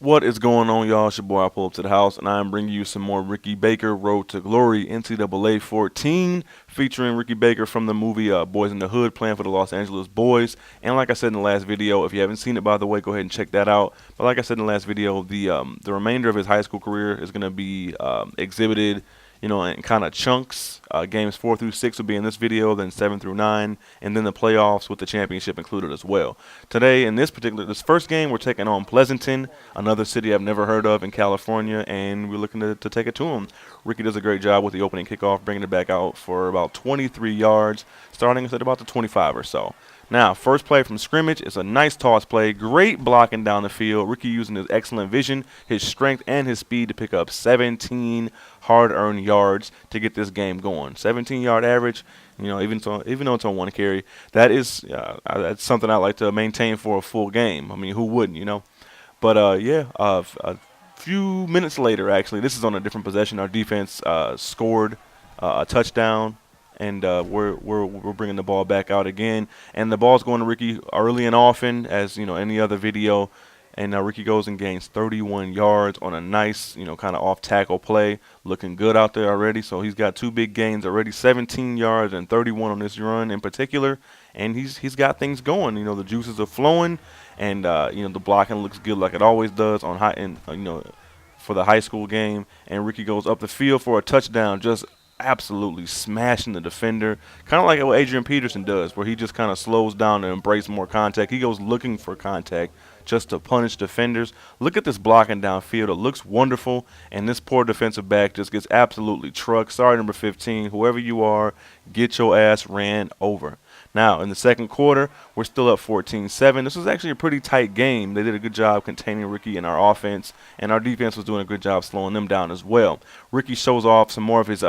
What is going on, y'all? It's your boy, I pull up to the house, and I am bringing you some more Ricky Baker Road to Glory NCAA 14, featuring Ricky Baker from the movie Boys in the Hood, playing for the Los Angeles Boys. And like I said in the last video, if you haven't seen it, by the way, go ahead and check that out. But like I said in the last video, the remainder of his high school career is going to be exhibited, in kind of chunks. Games 4 through 6 will be in this video, then 7 through 9, and then the playoffs with the championship included as well. Today, in this first game, we're taking on Pleasanton, another city I've never heard of in California, and we're looking to take it to them. Ricky does a great job with the opening kickoff, bringing it back out for about 23 yards, starting at about the 25 or so. Now, first play from scrimmage is a nice toss play, great blocking down the field. Ricky using his excellent vision, his strength, and his speed to pick up 17 hard-earned yards to get this game going. 17-yard average, even though it's on one carry, that's something I like to maintain for a full game. I mean, who wouldn't, But a few minutes later, actually, this is on a different possession. Our defense scored a touchdown, and we're bringing the ball back out again. And the ball's going to Ricky early and often, as any other video. And Ricky goes and gains 31 yards on a nice, kind of off tackle play. Looking good out there already. So he's got two big gains already, 17 yards and 31 on this run in particular. And he's got things going. The juices are flowing, and the blocking looks good like it always does on for the high school game. And Ricky goes up the field for a touchdown, just absolutely smashing the defender, kind of like what Adrian Peterson does, where he just kind of slows down and embrace more contact. He goes looking for contact just to punish defenders. Look at this blocking downfield. It looks wonderful, and this poor defensive back just gets absolutely trucked. Sorry, number 15, whoever you are, get your ass ran over. Now, in the second quarter, we're still up 14-7. This was actually a pretty tight game. They did a good job containing Ricky in our offense, and our defense was doing a good job slowing them down as well. Ricky shows off some more of his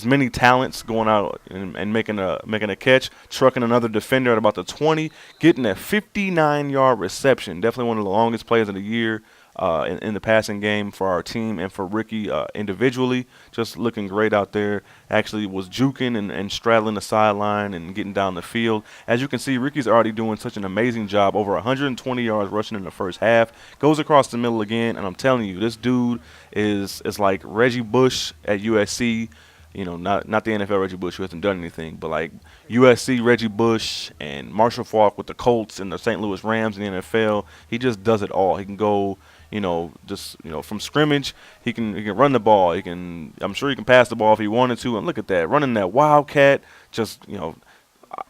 many talents, going out and making a catch, trucking another defender at about the 20, getting a 59-yard reception. Definitely one of the longest plays of the year. In the passing game for our team and for Ricky individually, just looking great out there. Actually was juking and straddling the sideline and getting down the field. As you can see, Ricky's already doing such an amazing job, over 120 yards rushing in the first half. Goes across the middle again, and I'm telling you, this dude is like Reggie Bush at USC. Not the NFL Reggie Bush, who hasn't done anything, but like USC Reggie Bush and Marshall Faulk with the Colts and the St. Louis Rams in the NFL. He just does it all. He can go, from scrimmage. He can run the ball. I'm sure he can pass the ball if he wanted to. And look at that, running that wildcat, just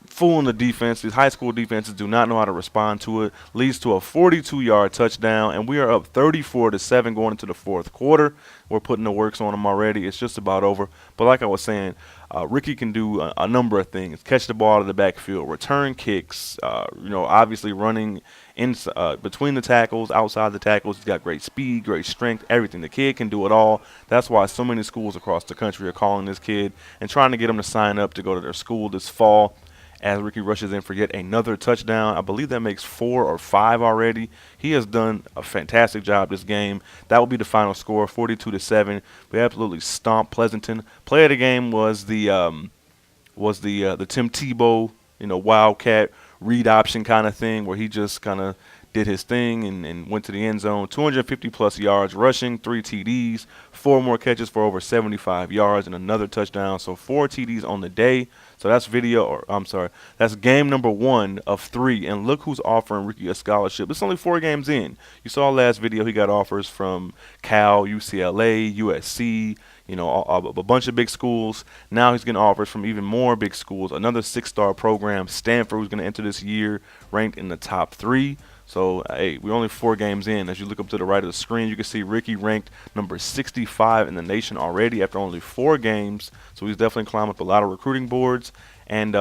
fooling the defense. These high school defenses do not know how to respond to it. Leads to a 42-yard touchdown, and we are up 34-7 going into the fourth quarter. We're putting the works on them already. It's just about over. But like I was saying, Ricky can do a number of things. Catch the ball out of the backfield, return kicks, obviously running in between the tackles, outside the tackles. He's got great speed, great strength, everything. The kid can do it all. That's why so many schools across the country are calling this kid and trying to get him to sign up to go to their school this fall. As Ricky rushes in for yet another touchdown. I believe that makes 4 or 5 already. He has done a fantastic job this game. That will be the final score, 42-7. We absolutely stomped Pleasanton. Play of the game was the Tim Tebow, wildcat read option kind of thing, where he just kind of did his thing and went to the end zone. 250-plus yards rushing, 3 TDs, 4 more catches for over 75 yards, and another touchdown. So 4 TDs on the day. So that's game number 1 of 3. And look who's offering Ricky a scholarship. It's only 4 games in. You saw last video he got offers from Cal, UCLA, USC, a bunch of big schools. Now he's getting offers from even more big schools. Another 6-star program, Stanford, who's going to enter this year ranked in the top 3. So, hey, we're only 4 games in. As you look up to the right of the screen, you can see Ricky ranked number 65 in the nation already after only 4 games. So he's definitely climbed up a lot of recruiting boards and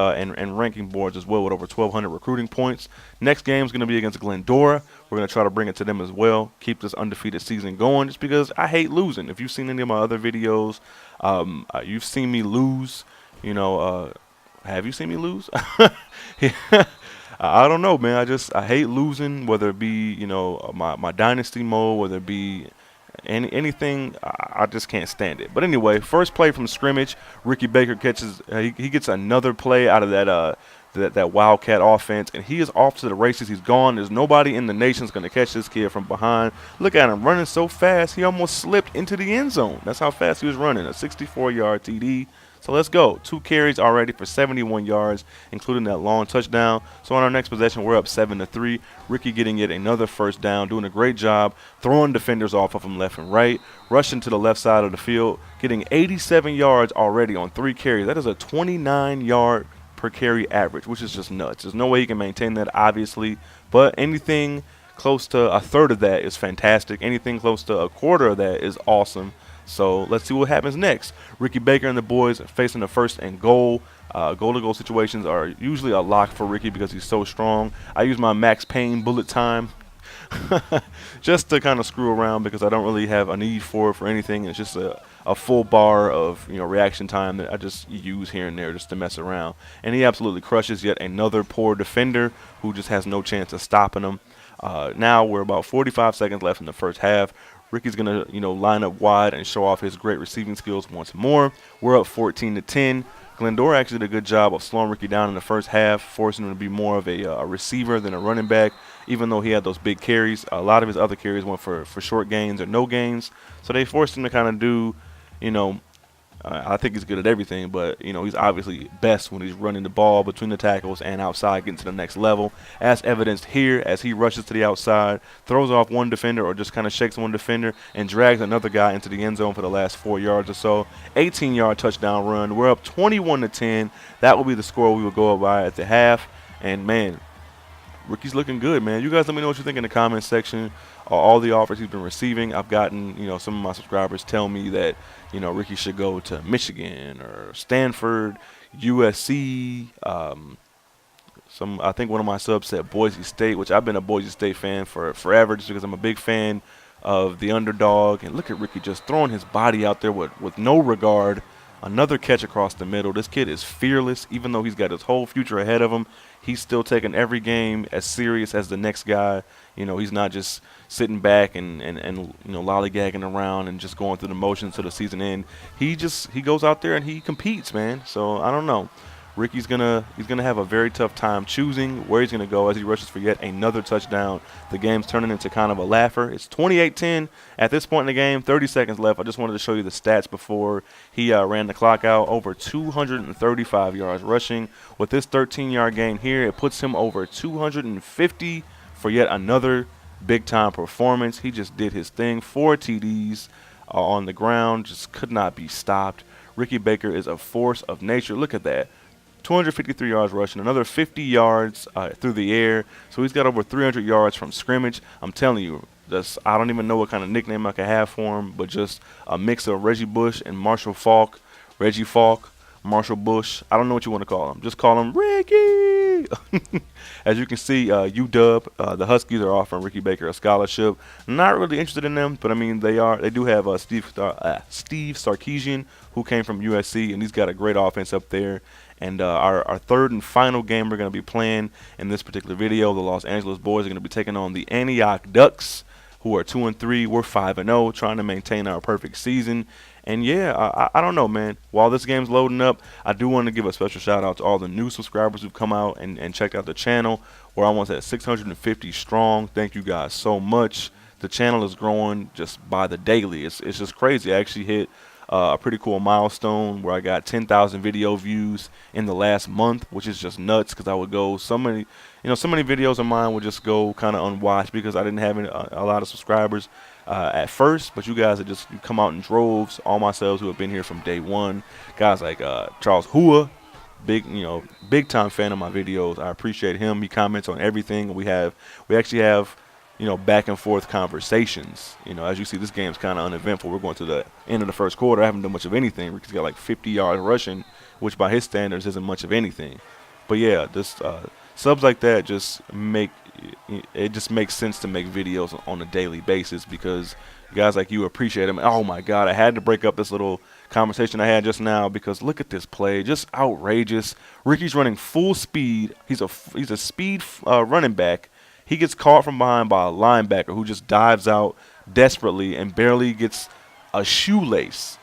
ranking boards as well, with over 1,200 recruiting points. Next game is going to be against Glendora. We're going to try to bring it to them as well, keep this undefeated season going, just because I hate losing. If you've seen any of my other videos, you've seen me lose. Have you seen me lose? Yeah. I don't know, man. I hate losing, whether it be, my dynasty mode, whether it be anything. I just can't stand it. But anyway, first play from scrimmage, Ricky Baker catches. He gets another play out of that that Wildcat offense, and he is off to the races. He's gone. There's nobody in the nation's going to catch this kid from behind. Look at him running so fast, he almost slipped into the end zone. That's how fast he was running, a 64-yard TD. So let's go. 2 carries already for 71 yards, including that long touchdown. So on our next possession, we're up 7-3. Ricky getting yet another first down, doing a great job, throwing defenders off of him left and right, rushing to the left side of the field, getting 87 yards already on 3 carries. That is a 29-yard per carry average, which is just nuts. There's no way he can maintain that, obviously, but anything close to a third of that is fantastic. Anything close to a quarter of that is awesome. So let's see what happens next. Ricky Baker and the boys facing the first and goal. Goal-to-goal situations are usually a lock for Ricky because he's so strong. I use my Max Payne bullet time just to kind of screw around because I don't really have a need for it for anything. It's just a full bar of reaction time that I just use here and there just to mess around. And he absolutely crushes yet another poor defender who just has no chance of stopping him. Now we're about 45 seconds left in the first half. Ricky's going to, line up wide and show off his great receiving skills once more. We're up 14-10. Glendora actually did a good job of slowing Ricky down in the first half, forcing him to be more of a receiver than a running back, even though he had those big carries. A lot of his other carries went for short gains or no gains. So they forced him to kind of do, I think he's good at everything, but, he's obviously best when he's running the ball between the tackles and outside, getting to the next level, as evidenced here as he rushes to the outside, throws off one defender or just kind of shakes one defender and drags another guy into the end zone for the last 4 yards or so. 18-yard touchdown run. We're up 21-10. That will be the score we will go by at the half. And, man, Ricky's looking good, man. You guys let me know what you think in the comments section. All the offers he's been receiving. I've gotten, some of my subscribers tell me that, Ricky should go to Michigan or Stanford, USC. I think one of my subs said Boise State, which I've been a Boise State fan for forever just because I'm a big fan of the underdog. And look at Ricky just throwing his body out there with no regard. Another catch across the middle. This kid is fearless. Even though he's got his whole future ahead of him, he's still taking every game as serious as the next guy. He's not just sitting back and lollygagging around and just going through the motions to the season end. He goes out there and he competes, man. So I don't know. Ricky's gonna have a very tough time choosing where he's gonna go as he rushes for yet another touchdown. The game's turning into kind of a laugher. It's 28-10 at this point in the game. 30 seconds left. I just wanted to show you the stats before he ran the clock out. Over 235 yards rushing. With this 13-yard gain here, it puts him over 250 for yet another big-time performance. He just did his thing. 4 TDs on the ground. Just could not be stopped. Ricky Baker is a force of nature. Look at that. 253 yards rushing, another 50 yards through the air. So he's got over 300 yards from scrimmage. I'm telling you, I don't even know what kind of nickname I could have for him, but just a mix of Reggie Bush and Marshall Faulk. Reggie Faulk, Marshall Bush. I don't know what you want to call him. Just call him Ricky. As you can see, UW, the Huskies are offering Ricky Baker a scholarship. Not really interested in them, but I mean they do have Steve Sarkisian, who came from USC, and he's got a great offense up there. And our third and final game we're going to be playing in this particular video, the Los Angeles boys are going to be taking on the Antioch Ducks, who are 2-3. We're 5-0, trying to maintain our perfect season. And yeah, I don't know, man. While this game's loading up, I do want to give a special shout out to all the new subscribers who've come out and checked out the channel. We're almost at 650 strong. Thank you guys so much. The channel is growing just by the daily. It's just crazy. I actually hit a pretty cool milestone where I got 10,000 video views in the last month, which is just nuts because I would go so many videos of mine would just go kind of unwatched because I didn't have a lot of subscribers at first. But you guys have you come out in droves. All my subs who have been here from day one, guys like Charles Hua, big time fan of my videos. I appreciate him. He comments on everything. We actually have back and forth conversations. As you see, this game's kind of uneventful. We're going to the end of the first quarter. I haven't done much of anything. Ricky's got like 50 yards rushing, which by his standards isn't much of anything. But yeah, this subs like that just makes sense to make videos on a daily basis because guys like you appreciate them. Oh my God, I had to break up this little conversation I had just now because look at this play, just outrageous. Ricky's running full speed. He's a speed running back. He gets caught from behind by a linebacker who just dives out desperately and barely gets a shoelace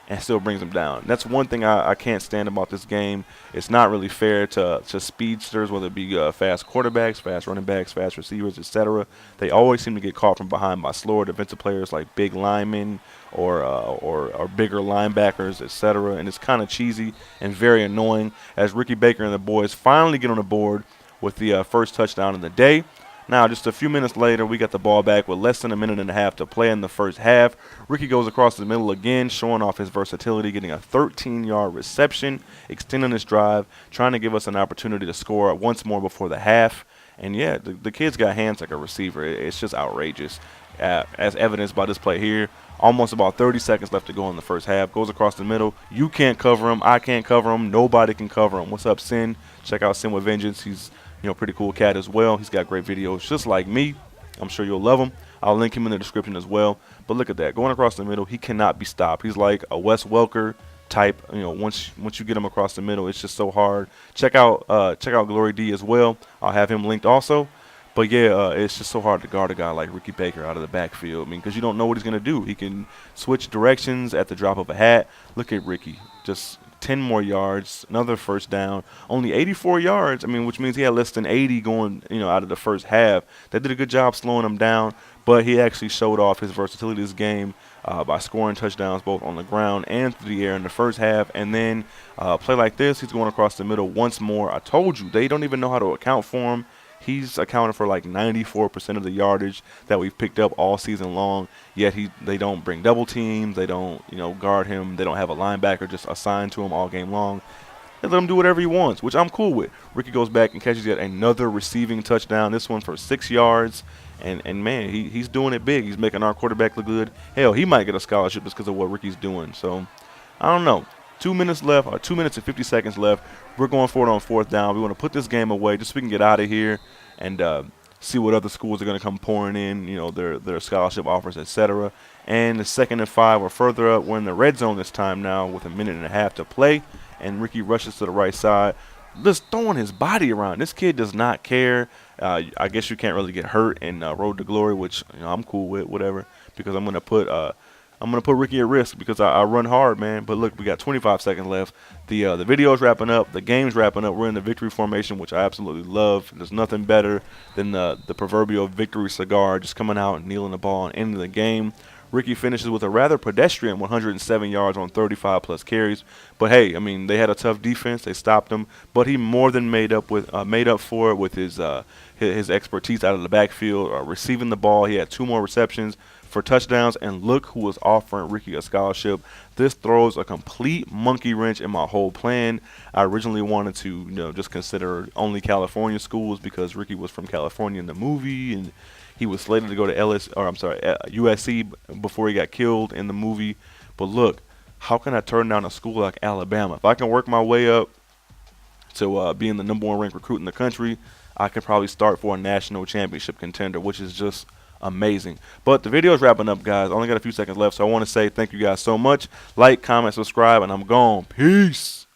and still brings him down. That's one thing I can't stand about this game. It's not really fair to speedsters, whether it be fast quarterbacks, fast running backs, fast receivers, etc. They always seem to get caught from behind by slower defensive players like big linemen or bigger linebackers, etc. And it's kind of cheesy and very annoying as Ricky Baker and the boys finally get on the board with the first touchdown of the day. Now, just a few minutes later, we got the ball back with less than a minute and a half to play in the first half. Ricky goes across the middle again, showing off his versatility, getting a 13-yard reception, extending his drive, trying to give us an opportunity to score once more before the half. And, yeah, the kid's got hands like a receiver. It's just outrageous, as evidenced by this play here. Almost about 30 seconds left to go in the first half. Goes across the middle. You can't cover him. I can't cover him. Nobody can cover him. What's up, Sin? Check out Sin with Vengeance. He's pretty cool cat as well. He's got great videos just like me. I'm sure you'll love him. I'll link him in the description as well. But look at that. Going across the middle, he cannot be stopped. He's like a Wes Welker type. Once you get him across the middle, it's just so hard. Check out Glory D as well. I'll have him linked also. But yeah, it's just so hard to guard a guy like Ricky Baker out of the backfield. I mean, because you don't know what he's gonna do. He can switch directions at the drop of a hat. Look at Ricky, just 10 more yards, another first down, only 84 yards. I mean, which means he had less than 80 going, out of the first half. They did a good job slowing him down, but he actually showed off his versatility this game by scoring touchdowns both on the ground and through the air in the first half. And then play like this, he's going across the middle once more. I told you, they don't even know how to account for him. He's accounted for like 94% of the yardage that we've picked up all season long, yet they don't bring double teams. They don't, guard him. They don't have a linebacker just assigned to him all game long. They let him do whatever he wants, which I'm cool with. Ricky goes back and catches yet another receiving touchdown, this one for 6 yards. And man, he's doing it big. He's making our quarterback look good. Hell, he might get a scholarship just because of what Ricky's doing. So, I don't know. 2 minutes left, or 2 minutes and 50 seconds left. We're going for it on fourth down. We want to put this game away just so we can get out of here and see what other schools are going to come pouring in, their scholarship offers, etc. And the 2nd and 5 or further up. We're in the red zone this time now with a minute and a half to play. And Ricky rushes to the right side, just throwing his body around. This kid does not care. I guess you can't really get hurt in Road to Glory, which I'm cool with, whatever, because I'm gonna put Ricky at risk because I run hard, man. But look, we got 25 seconds left. The video's wrapping up. The game's wrapping up. We're in the victory formation, which I absolutely love. There's nothing better than the proverbial victory cigar, just coming out and kneeling the ball and ending the game. Ricky finishes with a rather pedestrian 107 yards on 35+ carries. But hey, I mean, they had a tough defense. They stopped him, but he more than made up for it with his expertise out of the backfield, receiving the ball. He had 2 more receptions for touchdowns, and look who was offering Ricky a scholarship. This throws a complete monkey wrench in my whole plan. I originally wanted to, just consider only California schools because Ricky was from California in the movie, and he was slated to go to USC before he got killed in the movie. But look, how can I turn down a school like Alabama? If I can work my way up to being the #1 ranked recruit in the country, I could probably start for a national championship contender, which is just amazing. But the video is wrapping up, guys. I only got a few seconds left, so I want to say thank you guys so much. Like, comment, subscribe, and I'm gone. Peace.